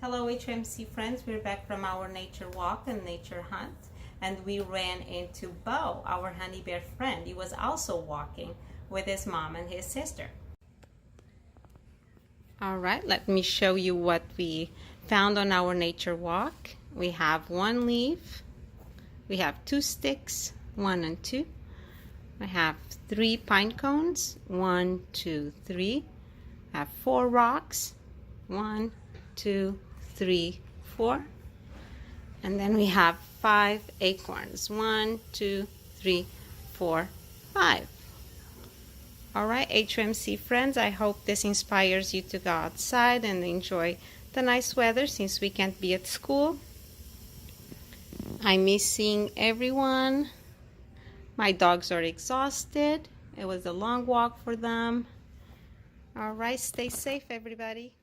Hello HMC friends, we're back from our nature walk and nature hunt, and we ran into Bo, our honey bear friend. He was also walking with his mom and his sister. Alright, let me show you what we found on our nature walk. We have one leaf, we have 2 sticks, 1 and 2. I have 3 pine cones, 1, 2, 3. I have 4 rocks, 1, 2, 3, 4. And then we have 5 acorns, 1, 2, 3, 4, 5. All right, HMC friends, I hope this inspires you to go outside and enjoy the nice weather since we can't be at school. I miss seeing everyone. My dogs are exhausted. It was a long walk for them. All right, stay safe, everybody.